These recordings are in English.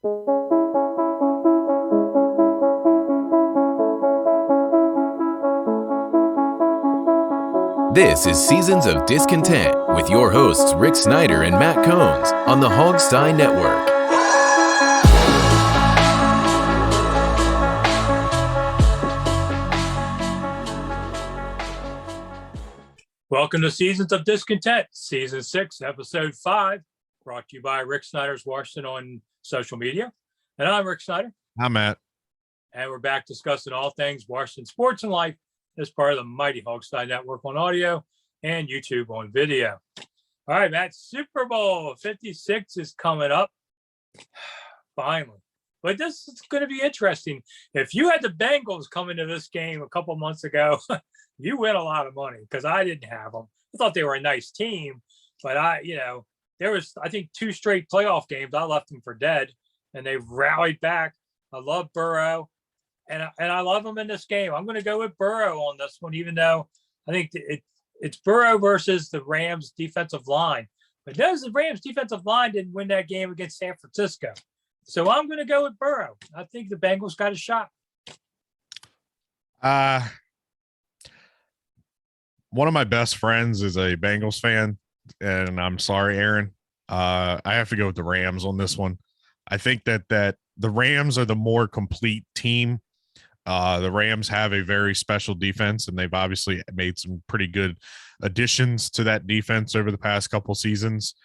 This is Seasons of Discontent with your hosts Rick Snyder and Matt Combs on the Hogstye Network. Welcome to Seasons of Discontent, Season 6, Episode 5, brought to you by Rick Snyder's Washington on social media. And I'm Rick Snyder. I'm Matt. And we're back discussing all things Washington sports and life as part of the mighty Hogstye Network on audio and YouTube on video. All right, Matt, Super Bowl 56 is coming up, finally. But this is going to be interesting. If you had the Bengals come into this game a couple months ago, you win a lot of money because I didn't have them. I thought they were a nice team, but there was, I think, 2 straight playoff games. I left them for dead, and they've rallied back. I love Burrow, and I love them in this game. I'm going to go with Burrow on this one, even though I think it's Burrow versus the Rams defensive line. But notice the Rams defensive line didn't win that game against San Francisco. So I'm going to go with Burrow. I think the Bengals got a shot. One of my best friends is a Bengals fan, and I'm sorry, Aaron. I have to go with the Rams on this one. I think that the Rams are the more complete team. The Rams have a very special defense, and they've obviously made some pretty good additions to that defense over the past couple seasons.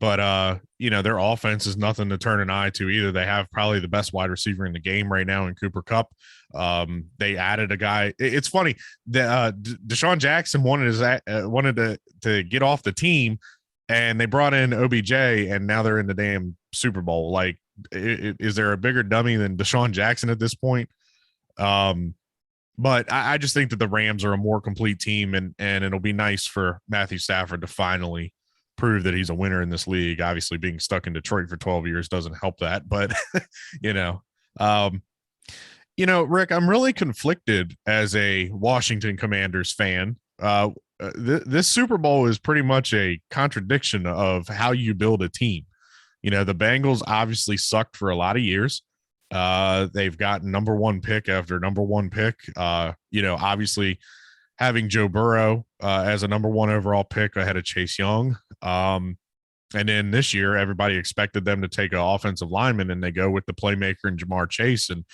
But, their offense is nothing to turn an eye to either. They have probably the best wide receiver in the game right now in Cooper Kupp. They added a guy. It's funny that Deshaun Jackson wanted to get off the team, and they brought in OBJ, and now they're in the damn Super Bowl. Like, is there a bigger dummy than Deshaun Jackson at this point? But I just think that the Rams are a more complete team, and it'll be nice for Matthew Stafford to finally prove that he's a winner in this league. Obviously, being stuck in Detroit for 12 years doesn't help that, but Rick, I'm really conflicted as a Washington Commanders fan. This Super Bowl is pretty much a contradiction of how you build a team. The Bengals obviously sucked for a lot of years. They've got number 1 pick after number 1 pick. Obviously having Joe Burrow as a number 1 overall pick ahead of Chase Young. And then this year, everybody expected them to take an offensive lineman, and they go with the playmaker and Jamar Chase and,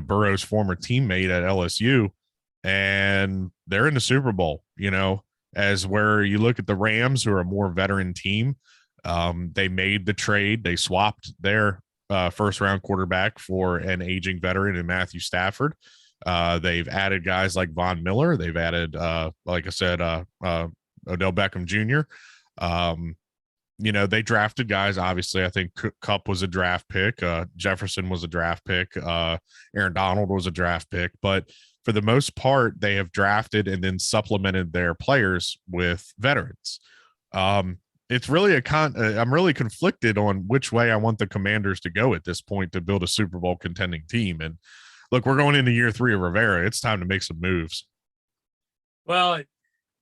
Burrow's former teammate at LSU, and they're in the Super Bowl, as where you look at the Rams, who are a more veteran team. They made the trade. They swapped their first round quarterback for an aging veteran in Matthew Stafford. They've added guys like Von Miller. They've added, like I said, Odell Beckham Jr. They drafted guys. Obviously, I think Kupp was a draft pick. Jefferson was a draft pick. Aaron Donald was a draft pick. But for the most part, they have drafted and then supplemented their players with veterans. It's really I'm really conflicted on which way I want the Commanders to go at this point to build a Super Bowl contending team. And look, we're going into year 3 of Rivera. It's time to make some moves. Well,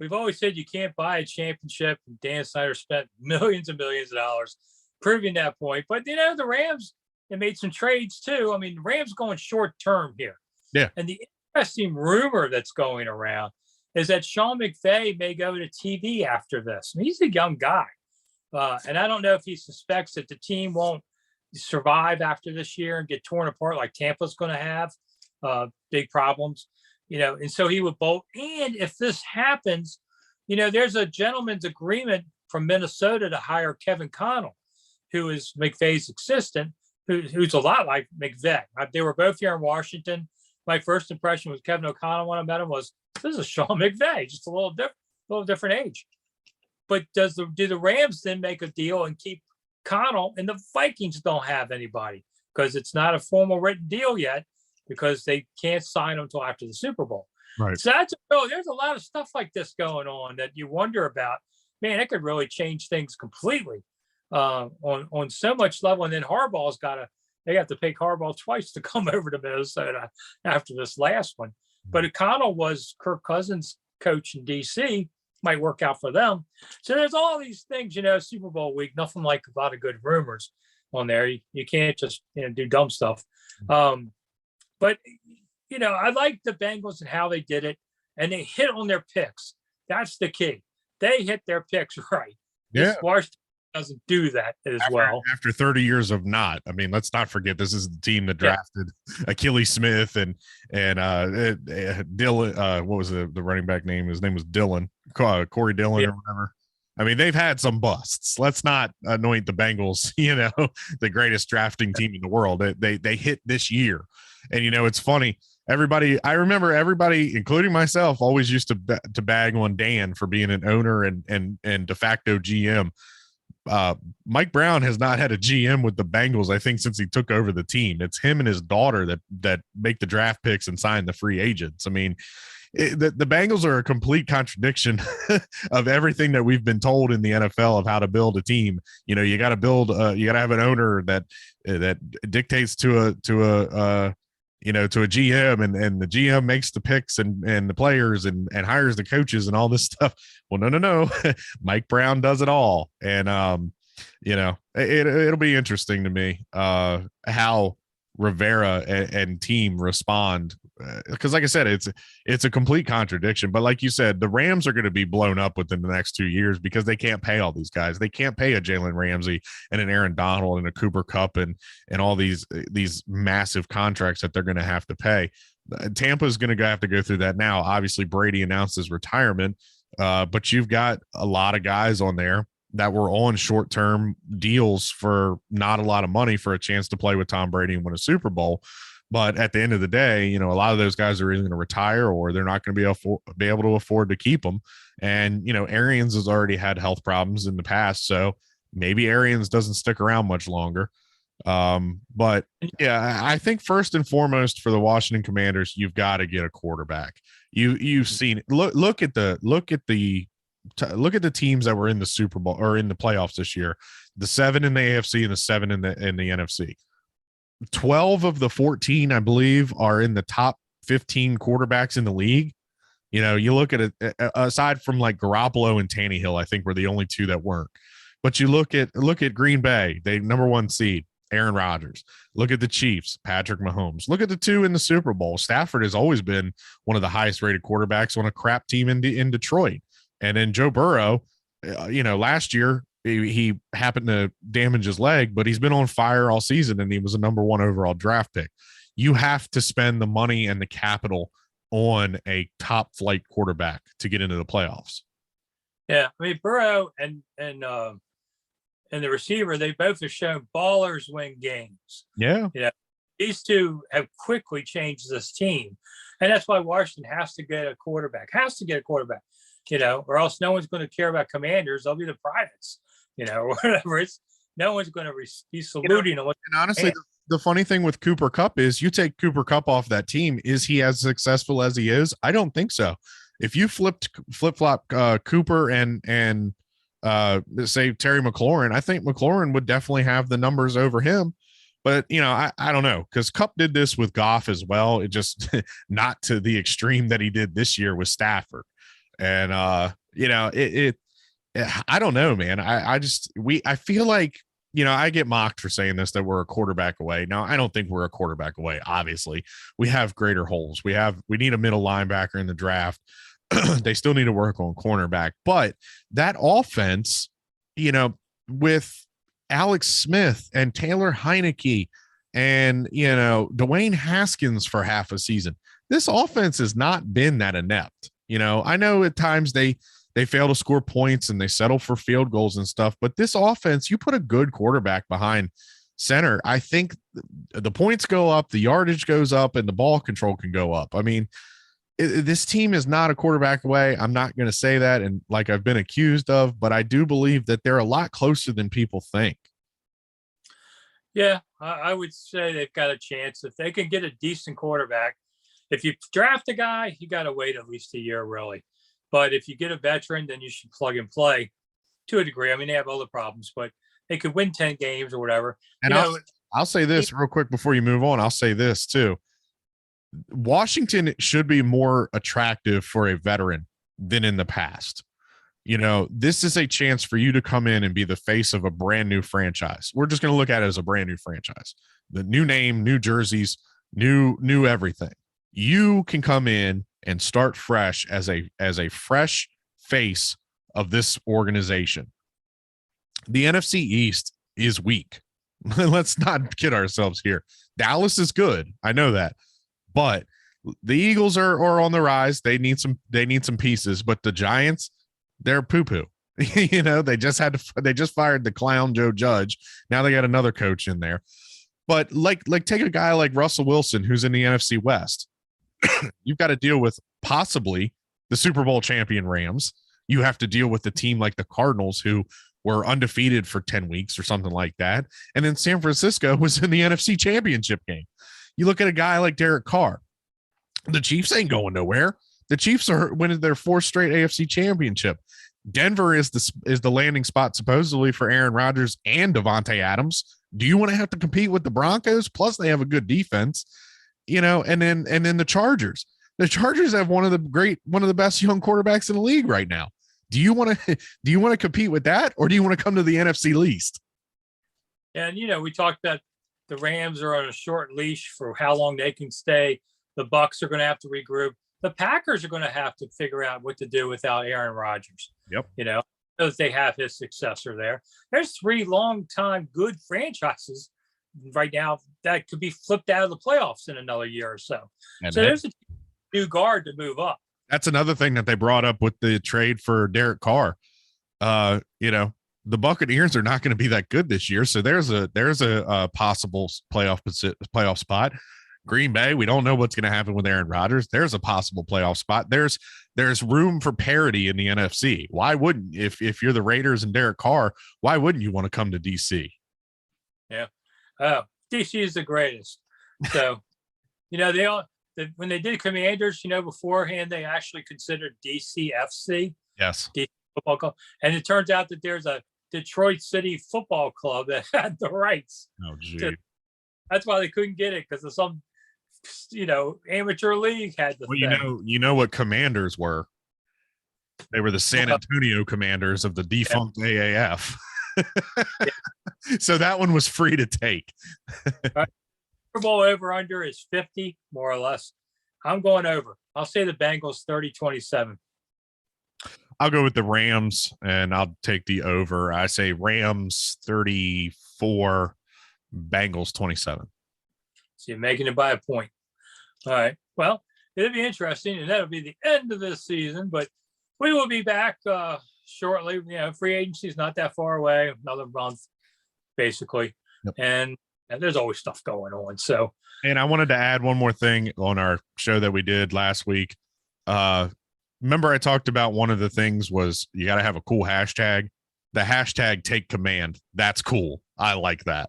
we've always said you can't buy a championship, and Dan Snyder spent millions and millions of dollars proving that point. But, the Rams, they made some trades too. I mean, the Rams going short term here. Yeah. And the interesting rumor that's going around is that Sean McVay may go to TV after this. I mean, he's a young guy. And I don't know if he suspects that the team won't survive after this year and get torn apart like Tampa's going to have big problems, and so he would bolt. And if this happens, there's a gentleman's agreement from Minnesota to hire Kevin Connell, who is McVay's assistant, who's a lot like McVay. They were both here in Washington. My first impression with Kevin O'Connell when I met him was, this is Sean McVay, just a little different age. But do the Rams then make a deal and keep Connell? And the Vikings don't have anybody because it's not a formal written deal yet, because they can't sign them until after the Super Bowl. Right. So there's a lot of stuff like this going on that you wonder about. Man, it could really change things completely on so much level. And then Harbaugh's they have to pay Harbaugh twice to come over to Minnesota after this last one. But Connell was Kirk Cousins' coach in DC. Might work out for them. So there's all these things, Super Bowl week, nothing like a lot of good rumors. on there. You can't just do dumb stuff. But I like the Bengals and how they did it, and they hit on their picks. That's the key. They hit their picks right. Yeah. This Washington doesn't do that as well. After 30 years of not, I mean, let's not forget this is the team that drafted Achilles Smith and Dylan. What was the running back name? His name was Dylan, Corey Dillon or whatever. I mean, they've had some busts. Let's not anoint the Bengals, the greatest drafting team in the world. They hit this year, and it's funny. I remember everybody, including myself, always used to bag on Dan for being an owner and de facto GM. Mike Brown has not had a GM with the Bengals, I think, since he took over the team. It's him and his daughter that make the draft picks and sign the free agents. I mean, the Bengals are a complete contradiction of everything that we've been told in the NFL of how to build a team. You got to build. You got to have an owner that dictates to a GM, and the GM makes the picks and the players and hires the coaches and all this stuff. Well, no. Mike Brown does it all. And, it'll be interesting to me how Rivera and team respond. Because like I said, it's a complete contradiction. But like you said, the Rams are going to be blown up within the next 2 years because they can't pay all these guys. They can't pay a Jalen Ramsey and an Aaron Donald and a Cooper Kupp and all these massive contracts that they're going to have to pay. Tampa is going to have to go through that now. Obviously, Brady announced his retirement, but you've got a lot of guys on there that were on short-term deals for not a lot of money for a chance to play with Tom Brady and win a Super Bowl. But at the end of the day, a lot of those guys are either going to retire or they're not going to be able to afford to keep them. And, Arians has already had health problems in the past, so maybe Arians doesn't stick around much longer. But yeah, I think first and foremost for the Washington Commanders, you've got to get a quarterback. You've seen look at the teams that were in the Super Bowl or in the playoffs this year, the 7 in the AFC and the 7 in the NFC. 12 of the 14, I believe, are in the top 15 quarterbacks in the league. You look at it, aside from like Garoppolo and Tannehill, I think were the only two that weren't. But you look at Green Bay, they number 1 seed, Aaron Rodgers. Look at the Chiefs, Patrick Mahomes. Look at the 2 in the Super Bowl. Stafford has always been one of the highest rated quarterbacks on a crap team in Detroit. And then Joe Burrow, last year he happened to damage his leg, but he's been on fire all season and he was a number 1 overall draft pick. You have to spend the money and the capital on a top flight quarterback to get into the playoffs. Yeah. I mean, Burrow and the receiver, they both have shown ballers win games. Yeah. These two have quickly changed this team. And that's why Washington has to get a quarterback, or else no one's going to care about Commanders. They'll be the privates, whatever. No one's going to be saluting them. And honestly, the funny thing with Cooper Kupp is you take Cooper Kupp off that team. Is he as successful as he is? I don't think so. If you flip-flop Cooper and say Terry McLaurin, I think McLaurin would definitely have the numbers over him. But, I don't know, because Kupp did this with Goff as well. It just not to the extreme that he did this year with Stafford. And, I don't know, man. I feel like, I get mocked for saying this, that we're a quarterback away. Now, I don't think we're a quarterback away. Obviously, we have greater holes. We need a middle linebacker in the draft. They still need to work on cornerback, but that offense, with Alex Smith and Taylor Heineke and, Dwayne Haskins for half a season, this offense has not been that inept. I know at times they fail to score points and they settle for field goals and stuff, but this offense, you put a good quarterback behind center, I think the points go up, the yardage goes up, and the ball control can go up. I mean, this team is not a quarterback away. I'm not going to say that, and like I've been accused of, but I do believe that they're a lot closer than people think. Yeah, I would say they've got a chance if they can get a decent quarterback. If you draft a guy, you got to wait at least a year, really. But if you get a veteran, then you should plug and play to a degree. I mean, they have other problems, but they could win 10 games or whatever. And I'll say this real quick before you move on. I'll say this too. Washington should be more attractive for a veteran than in the past. This is a chance for you to come in and be the face of a brand new franchise. We're just going to look at it as a brand new franchise. The new name, new jerseys, new everything. You can come in and start fresh as a fresh face of this organization. The NFC East is weak. Let's not kid ourselves here. Dallas is good. I know that. But the Eagles are on the rise. They need some pieces, but the Giants, they're poo-poo. They just fired the clown Joe Judge. Now they got another coach in there. But like take a guy like Russell Wilson, who's in the NFC West. You've got to deal with possibly the Super Bowl champion Rams. You have to deal with the team like the Cardinals, who were undefeated for 10 weeks or something like that. And then San Francisco was in the NFC Championship game. You look at a guy like Derek Carr. The Chiefs ain't going nowhere. The Chiefs are winning their 4th straight AFC Championship. Denver is the landing spot supposedly for Aaron Rodgers and Devontae Adams. Do you want to have to compete with the Broncos? Plus, they have a good defense, and then the Chargers. The Chargers have one of the best young quarterbacks in the league right now. Do you want to compete with that, or do you want to come to the NFC least? And we talked about the Rams are on a short leash for how long they can stay. The Bucs are going to have to regroup. The Packers are going to have to figure out what to do without Aaron Rodgers. Yep. Because they have his successor there. There's 3 long-time good franchises right now that could be flipped out of the playoffs in another year or so. So there's a new guard to move up. That's another thing that they brought up with the trade for Derek Carr. The Buccaneers are not going to be that good this year, so there's a possible playoff spot. Green Bay, we don't know what's going to happen with Aaron Rodgers. There's a possible playoff spot. There's room for parity in the NFC. Why wouldn't, if you're the Raiders and Derek Carr, why wouldn't you want to come to DC? Yeah. DC is the greatest. So, when they did Commanders, beforehand, they actually considered DCFC. Yes. DC Football Club. And it turns out that there's a Detroit City Football Club that had the rights. Oh, gee. That's why they couldn't get it, because of some amateur league had the thing. What Commanders were. They were the San Antonio Commanders of the defunct AAF. So that one was free to take. Right. Super Bowl over under is 50, more or less. I'm going over. I'll say the Bengals 30-27. I'll go with the Rams, and I'll take the over. I say Rams 34, Bengals 27. So you're making it by a point. All right. Well, it'll be interesting, and that'll be the end of this season, but we will be back shortly. Free agency is not that far away, another month, basically. Yep. And there's always stuff going on. So, and I wanted to add one more thing on our show that we did last week. Remember I talked about one of the things was you got to have a cool hashtag. The hashtag take command. That's cool. I like that.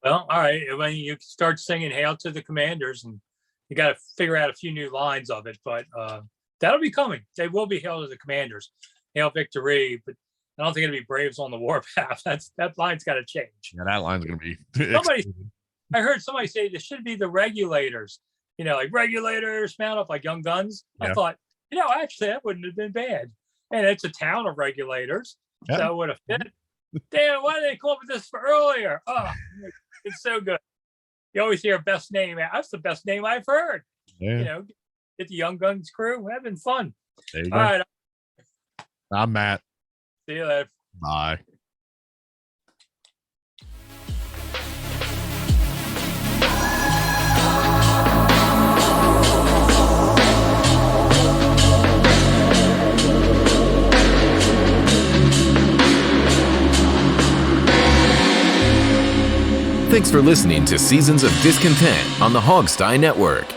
Well, all right. When you start singing Hail to the Commanders, and you got to figure out a few new lines of it, but that'll be coming. They will be Hail to the Commanders. Hail victory, but I don't think it'll be Braves on the warpath. That line's got to change. Yeah, that line's going to be. I heard somebody say this should be the Regulators. Like Regulators mount up like Young Guns. Yeah. I thought, actually that wouldn't have been bad. And it's a town of Regulators, so it would have fit. Damn, why did they come up with this for earlier? Oh, it's so good. You always hear best name. That's the best name I've heard. Yeah. Get the Young Guns crew. We're having fun. All right. I'm Matt. See you later. Bye. Thanks for listening to Seasons of Discontent on the Hogstye Network.